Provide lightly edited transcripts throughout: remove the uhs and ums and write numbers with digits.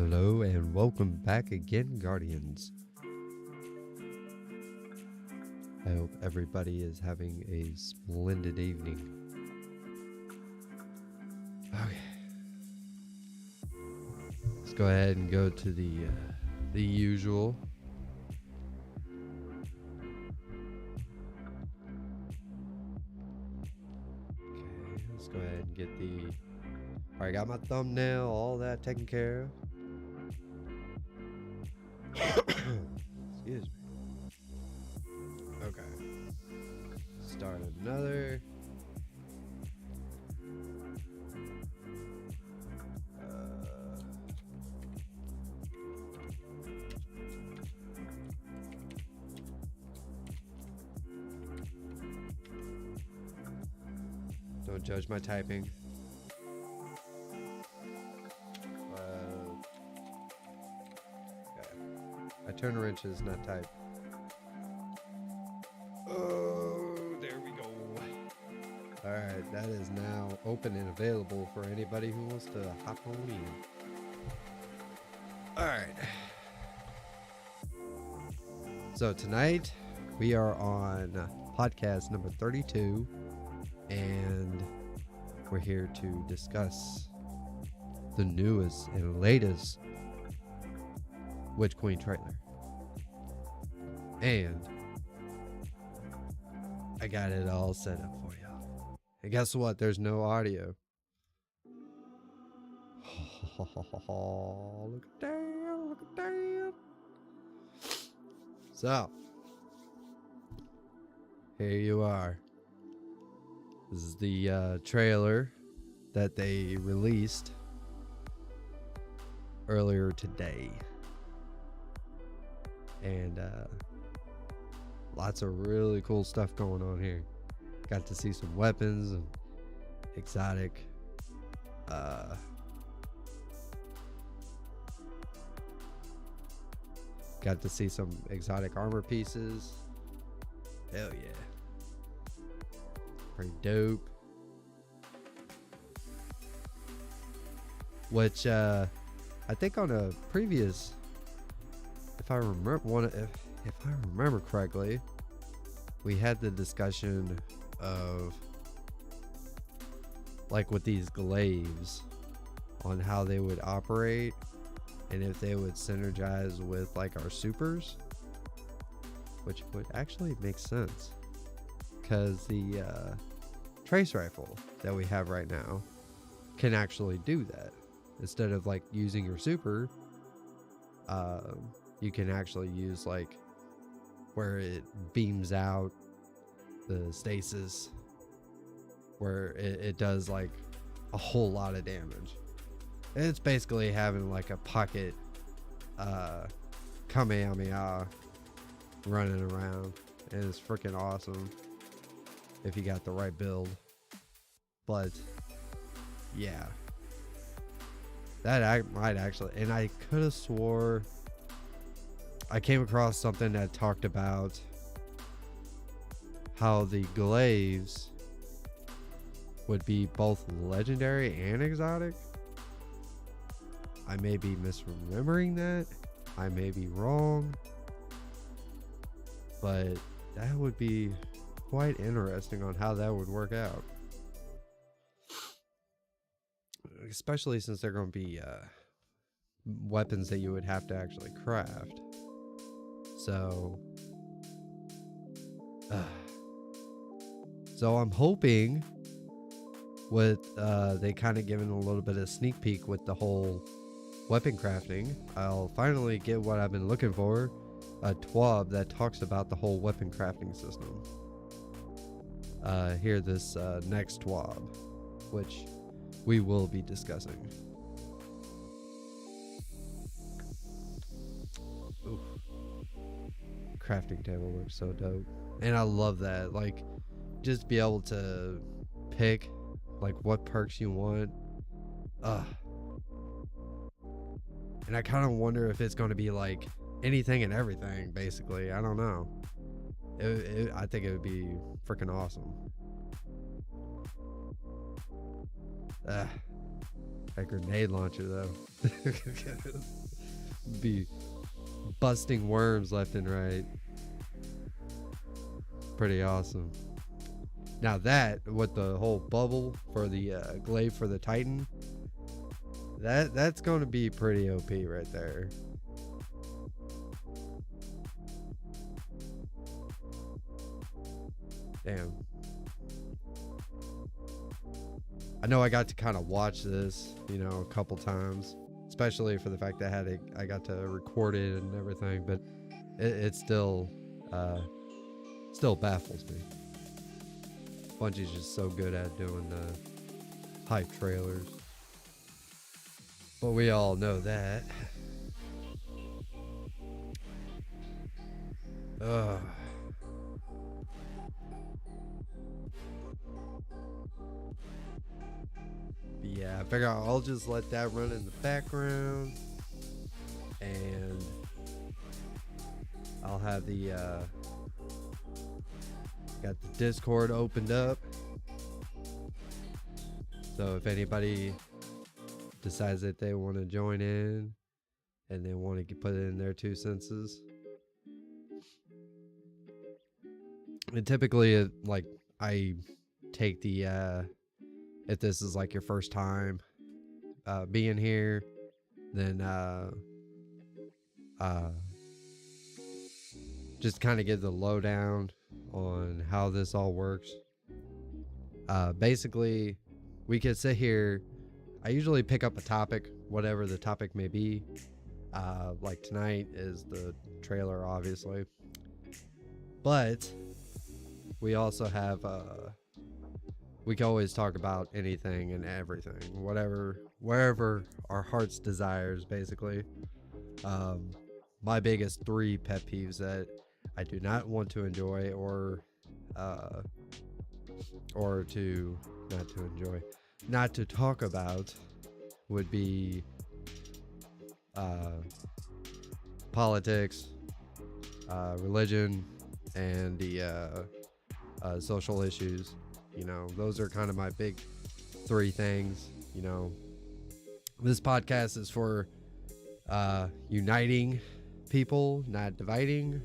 Hello and welcome back again, Guardians. I hope everybody is having a splendid evening. Okay. Let's go ahead and go to the usual. Okay, let's go ahead and get the... Alright, got my thumbnail, all that taken care of. Excuse me. Okay. Start another. Don't judge my typing. I turn wrenches, not type. Oh, there we go. Alright, that is now open and available for anybody who wants to hop on in. Alright. So tonight we are on podcast number 32, and we're here to discuss the newest and latest Witch Queen trailer. And I got it all set up for y'all. And guess what? There's no audio. Oh, look at that, look at that. So, here you are. This is the trailer that they released earlier today. And lots of really cool stuff going on here. Got to see some weapons and exotic got to see some exotic armor pieces. Hell yeah. Pretty dope. Which I think on a previous, if I remember correctly, we had the discussion of like with these glaives on how they would operate and if they would synergize with like our supers, which would actually make sense because the trace rifle that we have right now can actually do that. Instead of like using your super, you can actually use like where it beams out the stasis, where it does like a whole lot of damage. And it's basically having like a pocket Kamehameha running around, and it's freaking awesome if you got the right build. But yeah, that I might actually, and I could have swore I came across something that talked about how the glaives would be both legendary and exotic. I may be misremembering that. I may be wrong. But that would be quite interesting on how that would work out. Especially since they're going to be weapons that you would have to actually craft. So I'm hoping with they kind of given a little bit of sneak peek with the whole weapon crafting, I'll finally get what I've been looking for, a TWAB that talks about the whole weapon crafting system. Here, this next TWAB, which we will be discussing. Oof. Crafting table looks so dope, and I love that. Like, just be able to pick like what perks you want. And I kind of wonder if it's going to be like anything and everything, basically. I don't know. I think it would be freaking awesome. That grenade launcher though. Be busting worms left and right. Pretty awesome. Now that with the whole bubble for the glaive for the Titan, that's going to be pretty OP right there. Damn. I know I got to kind of watch this, you know, a couple times, especially for the fact that I got to record it and everything, but it still baffles me. Bungie's just so good at doing the hype trailers. But we all know that. Ugh. Yeah, I figure I'll just let that run in the background, and I'll have the got the Discord opened up, so if anybody decides that they want to join in and they want to put in their 2 senses, and typically like I take the if this is like your first time being here, then just kind of give the lowdown on how this all works. Basically, we could sit here. I usually pick up a topic, whatever the topic may be. Like tonight is the trailer, obviously. But we also have we can always talk about anything and everything, wherever our heart's desires, basically. My biggest 3 pet peeves that I do not want to enjoy or not to talk about would be politics, religion, and the social issues. You know, those are kind of my big 3 things. You know, this podcast is for uniting people, not dividing.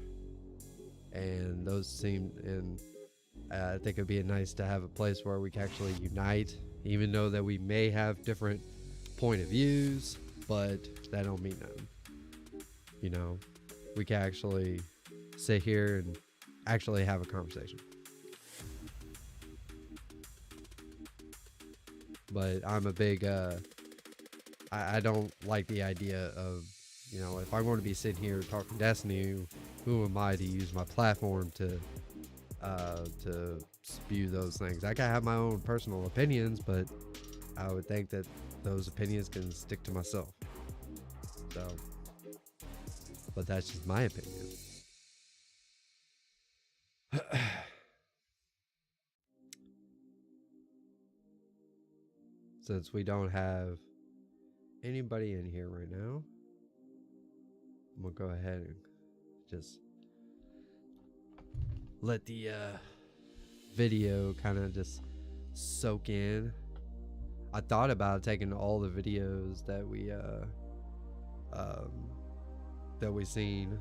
And those seem, and I think it'd be nice to have a place where we can actually unite, even though that we may have different point of views, but that don't mean nothing. You know, we can actually sit here and actually have a conversation. But I'm a big, I don't like the idea of, you know, if I'm going to be sitting here talking Destiny, who am I to use my platform to spew those things? I can have my own personal opinions, but I would think that those opinions can stick to myself. So, but that's just my opinion. Since we don't have anybody in here right now, I'm gonna go ahead and just let the video kind of just soak in. I thought about taking all the videos that we seen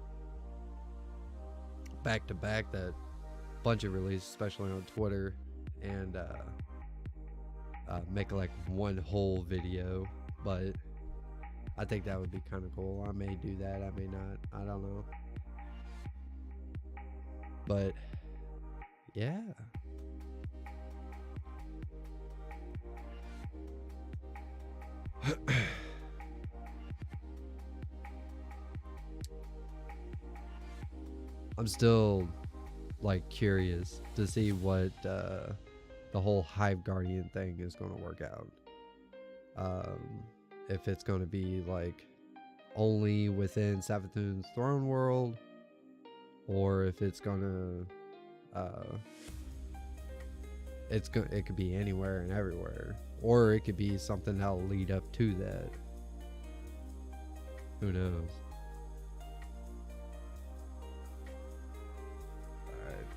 back to back that Bungie released, especially on Twitter, and make like one whole video, but I think that would be kind of cool. I may do that, I may not, I don't know. But yeah. I'm still like curious to see what the whole Hive Guardian thing is going to work out. If it's going to be like only within Savathun's throne world, or if it's going to it could be anywhere and everywhere, or it could be something that'll lead up to that. Who knows? Alright,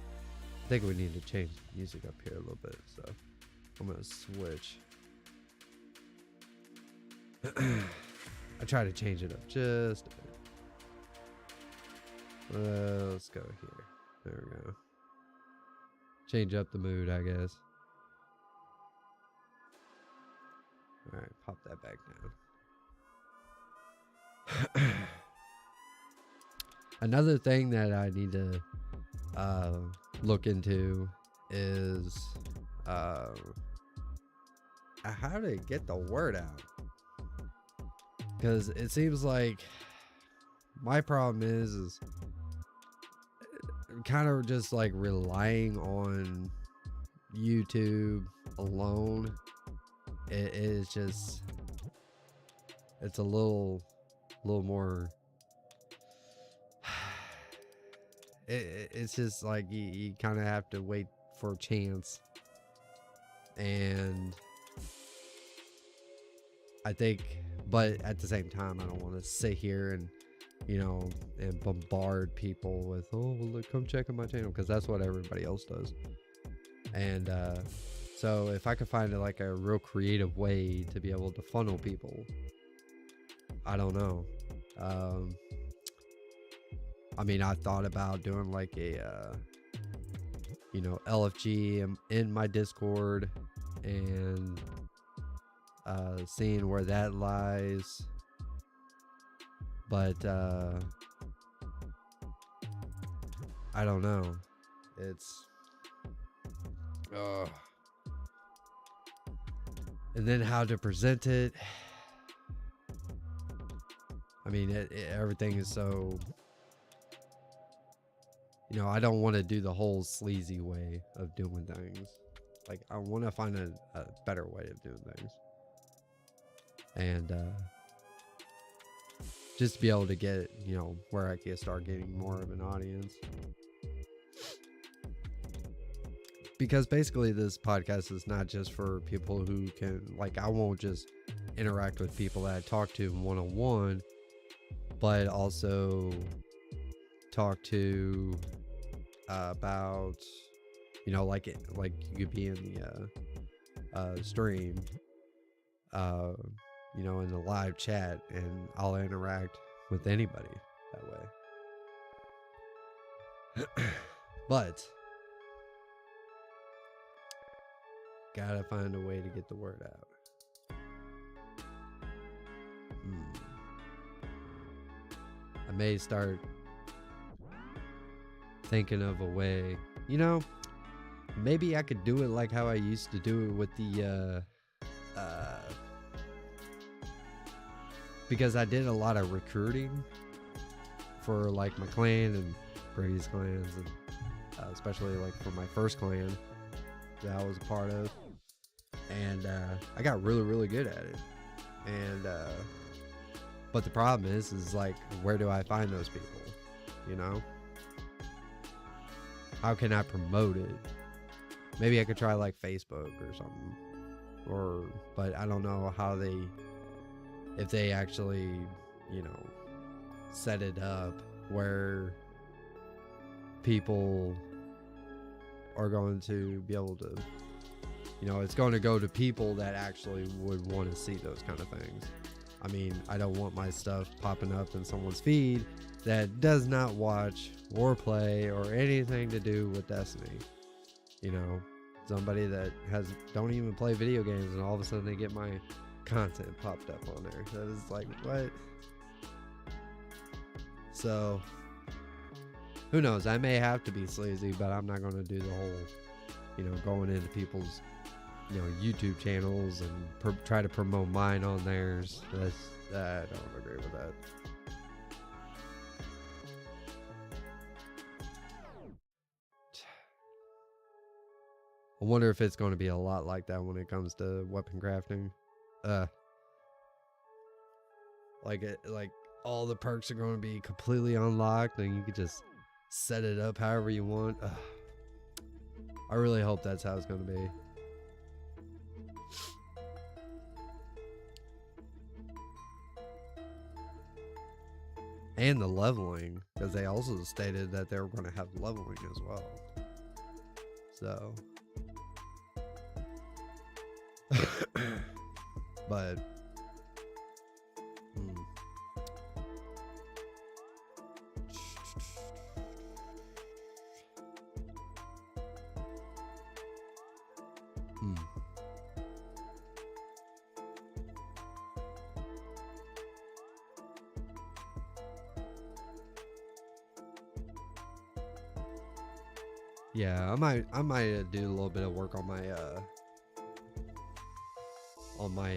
I think we need to change the music up here a little bit, so I'm gonna switch. I try to change it up just a bit. Let's go here. There we go. Change up the mood, I guess. Alright, pop that back down. Another thing that I need to look into is how to get the word out. Because it seems like my problem is kind of just like relying on YouTube alone. It is just, it's a little more. It's just like you kind of have to wait for a chance, and I think, but at the same time, I don't want to sit here and, you know, and bombard people with, oh, well, look, come check out my channel, because that's what everybody else does. And so if I could find like a real creative way to be able to funnel people, I don't know. I mean, I thought about doing like a, you know, LFG in my Discord and seeing where that lies. But I don't know. It's and then how to present it. I mean, everything is so, you know, I don't want to do the whole sleazy way of doing things. Like, I want to find a better way of doing things. And just to be able to get, you know, where I can start getting more of an audience. Because basically this podcast is not just for people who can, like, I won't just interact with people that I talk to one-on-one, but also talk to about, you know, like you could be in the stream, you know, in the live chat, and I'll interact with anybody that way. But gotta find a way to get the word out. I may start thinking of a way, you know, maybe I could do it like how I used to do it with the because I did a lot of recruiting for like my clan and previous clans, and especially like for my first clan that I was a part of, and I got really good at it. And but the problem is like, where do I find those people? You know, how can I promote it? Maybe I could try like Facebook or something, or, but I don't know how they, if they actually, you know, set it up where people are going to be able to, you know, it's going to go to people that actually would want to see those kind of things. I mean, I don't want my stuff popping up in someone's feed that does not watch or play or anything to do with Destiny. You know, somebody that don't even play video games, and all of a sudden they get my content popped up on there. That is like, what? So who knows? I may have to be sleazy, but I'm not going to do the whole, you know, going into people's, you know, YouTube channels and try to promote mine on theirs. I don't agree with that. I wonder if it's going to be a lot like that when it comes to weapon crafting. Like all the perks are going to be completely unlocked, and you could just set it up however you want. I really hope that's how it's going to be. And the leveling, because they also stated that they were going to have leveling as well. So, but Yeah, I might do a little bit of work on my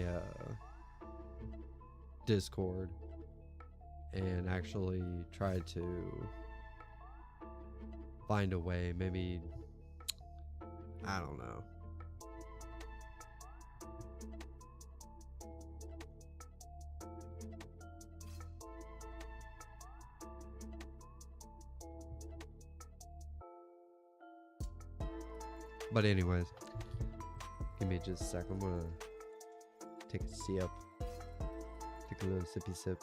Discord and actually try to find a way. Maybe, I don't know. But anyways, give me just a sec. I'm gonna take a sip. Take a little sippy sip.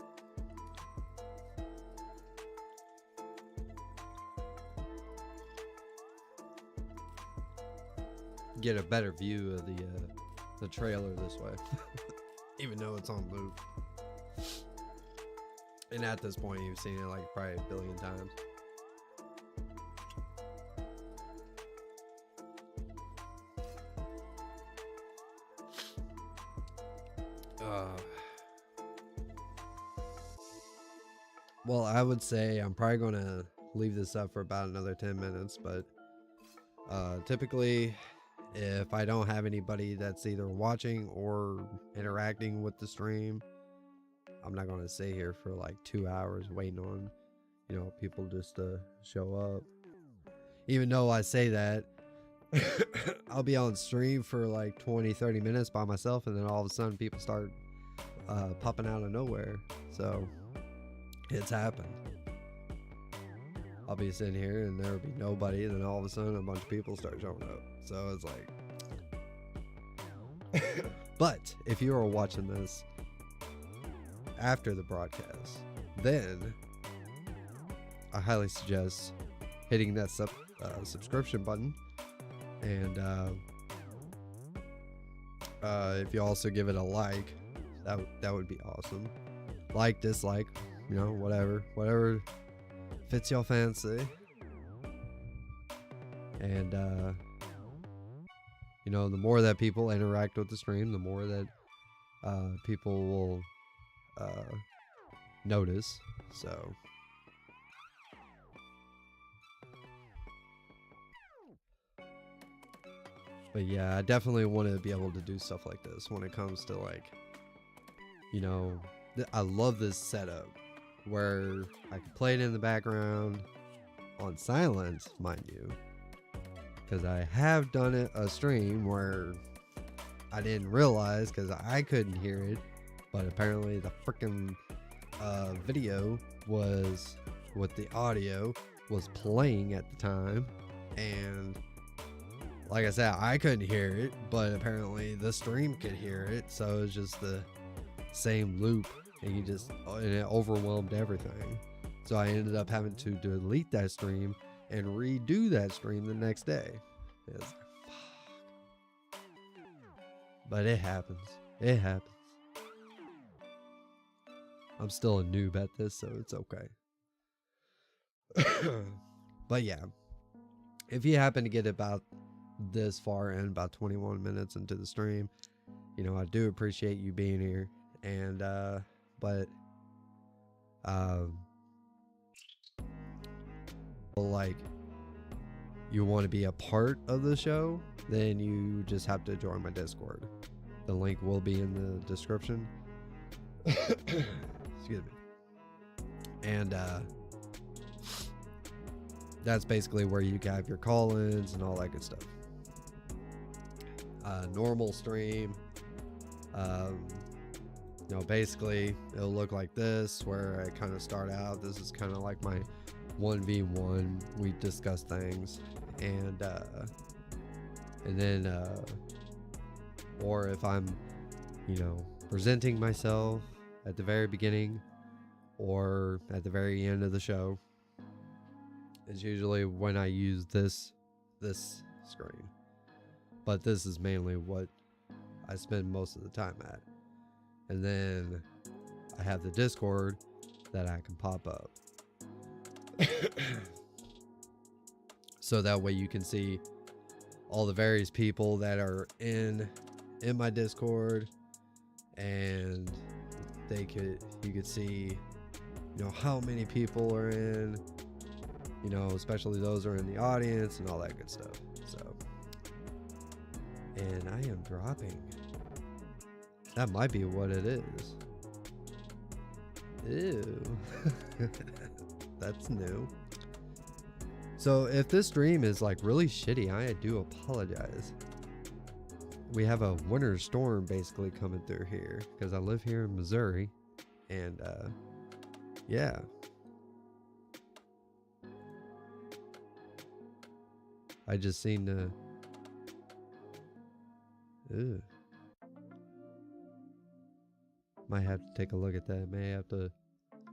Get a better view of the trailer this way. Even though it's on loop. And at this point you've seen it like probably 1 billion times. Well, I would say I'm probably gonna leave this up for about another 10 minutes, but typically if I don't have anybody that's either watching or interacting with the stream, I'm not gonna stay here for like 2 hours waiting on, you know, people just to show up. Even though I say that, I'll be on stream for like 20-30 minutes by myself, and then all of a sudden people start popping out of nowhere. So it's happened. I'll be sitting here and there'll be nobody, and then all of a sudden a bunch of people start showing up. So it's like but if you are watching this after the broadcast, then I highly suggest hitting that subscription button, and if you also give it a like, that would be awesome. Like, dislike, you know, whatever fits your fancy. And you know, the more that people interact with the stream, the more that people will notice. So but yeah, I definitely want to be able to do stuff like this when it comes to, like, you know, I love this setup where I can play it in the background on silent, mind you, because I have done a stream where I didn't realize because I couldn't hear it, but apparently the freaking video was with the audio was playing at the time, and like I said, I couldn't hear it, but apparently the stream could hear it, so it's just the same loop, and it overwhelmed everything. So I ended up having to delete that stream and redo that stream the next day. It's like, fuck. But it happens. It happens. I'm still a noob at this, so it's okay. But yeah, if you happen to get about this far in, about 21 minutes into the stream, you know, I do appreciate you being here. And but like, you want to be a part of the show, then you just have to join my Discord. The link will be in the description. Excuse me. And that's basically where you can have your call-ins and all that good stuff. Normal stream, you know, basically it'll look like this, where I kind of start out. This is kind of like my 1v1. We discuss things, and then or if I'm, you know, presenting myself at the very beginning or at the very end of the show, is usually when I use this screen. But this is mainly what I spend most of the time at. And then I have the Discord that I can pop up. So that way you can see all the various people that are in my Discord, and you could see, you know, how many people are in, you know, especially those who are in the audience and all that good stuff. So, and I am dropping. That might be what it is. Ew. That's new. So if this stream is like really shitty, I do apologize. We have a winter storm basically coming through here because I live here in Missouri, and yeah. I just seen ew. Might have to take a look at that. May have to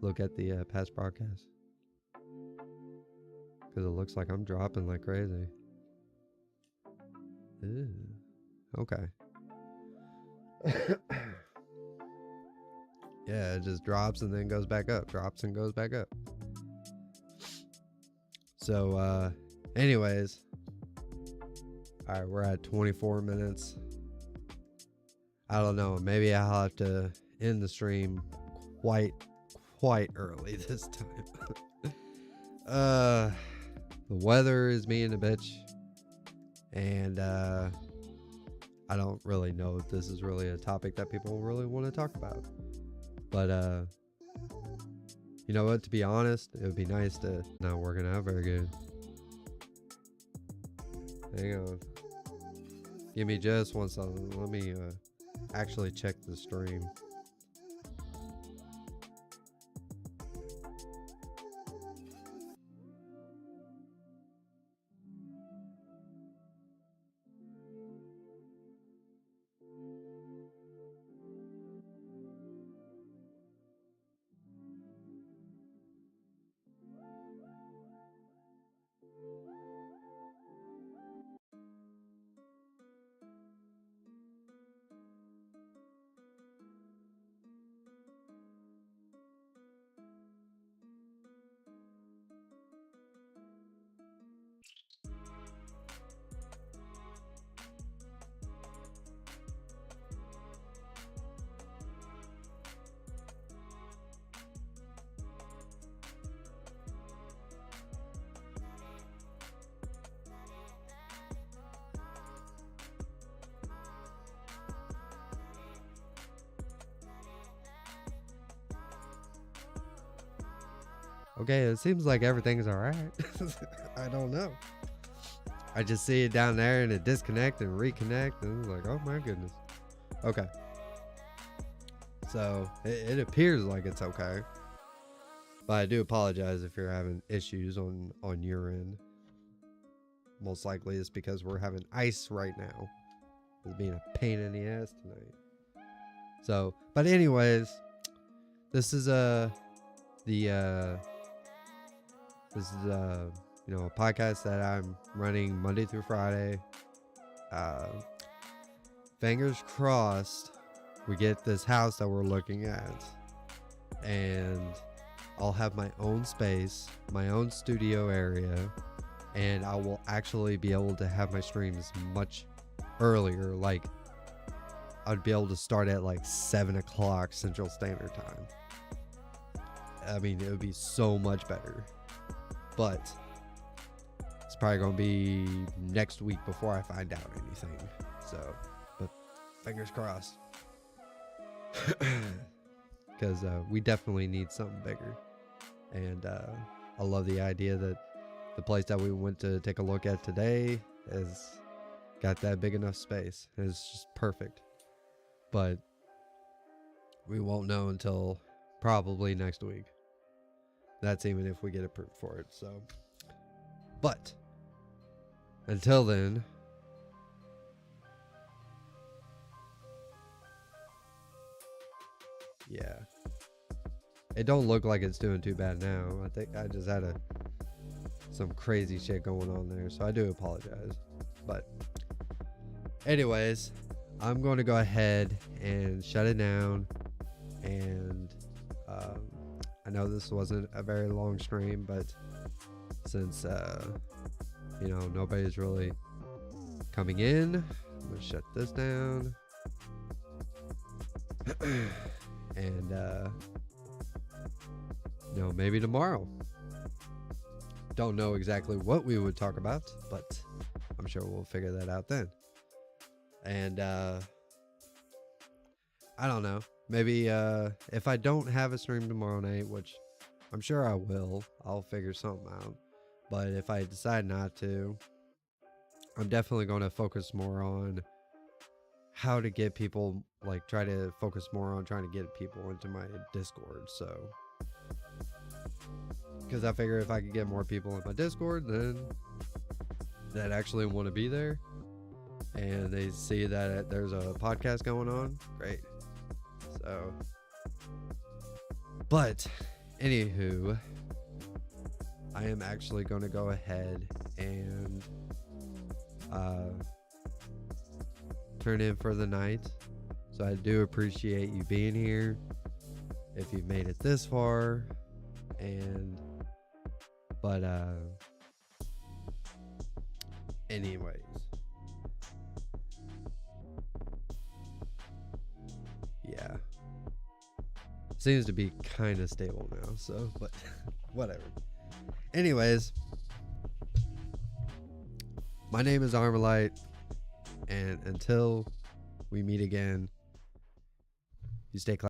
look at the past broadcast because it looks like I'm dropping like crazy. Ew. Okay. Yeah, it just drops and then goes back up. Drops and goes back up. So, anyways. Alright, we're at 24 minutes. I don't know. Maybe I'll have to end the stream quite early this time. The weather is being a bitch. And, I don't really know if this is really a topic that people really want to talk about. But, you know what? To be honest, it would be nice to... Not working out very good. Hang on. Give me just 1 second. Let me actually check the stream. Okay, it seems like everything's alright. I don't know. I just see it down there and it disconnect and reconnect and it's like, oh my goodness. Okay. So it appears like it's okay. But I do apologize if you're having issues on your end. Most likely it's because we're having ice right now. It's being a pain in the ass tonight. So, but anyways, this is you know, a podcast that I'm running Monday through Friday. Fingers crossed we get this house that we're looking at, and I'll have my own space, my own studio area, and I will actually be able to have my streams much earlier. Like, I'd be able to start at like 7 o'clock Central Standard Time. I mean, it would be so much better. But it's probably going to be next week before I find out anything. So, but fingers crossed. Because we definitely need something bigger. And I love the idea that the place that we went to take a look at today has got that big enough space. It's just perfect. But we won't know until probably next week. That's even if we get approved for it. So, but until then, yeah, it don't look like it's doing too bad now. I think I just had some crazy shit going on there, so I do apologize. But anyways, I'm going to go ahead and shut it down. And I know this wasn't a very long stream, but since you know, nobody's really coming in, I'm gonna shut this down. And you know, maybe tomorrow Don't know exactly what we would talk about, but I'm sure we'll figure that out then. And I don't know. Maybe if I don't have a stream tomorrow night, which I'm sure I will, I'll figure something out. But if I decide not to, I'm definitely going to focus more on how to get people, like try to focus more on trying to get people into my Discord. So, because I figure if I could get more people in my Discord, then that actually want to be there, and they see that there's a podcast going on, great. So, but anywho, I am actually going to go ahead and turn in for the night. So I do appreciate you being here if you've made it this far. And but anyways, yeah, seems to be kind of stable now, so but whatever. Anyways, my name is Armalite, and until we meet again, you stay classy.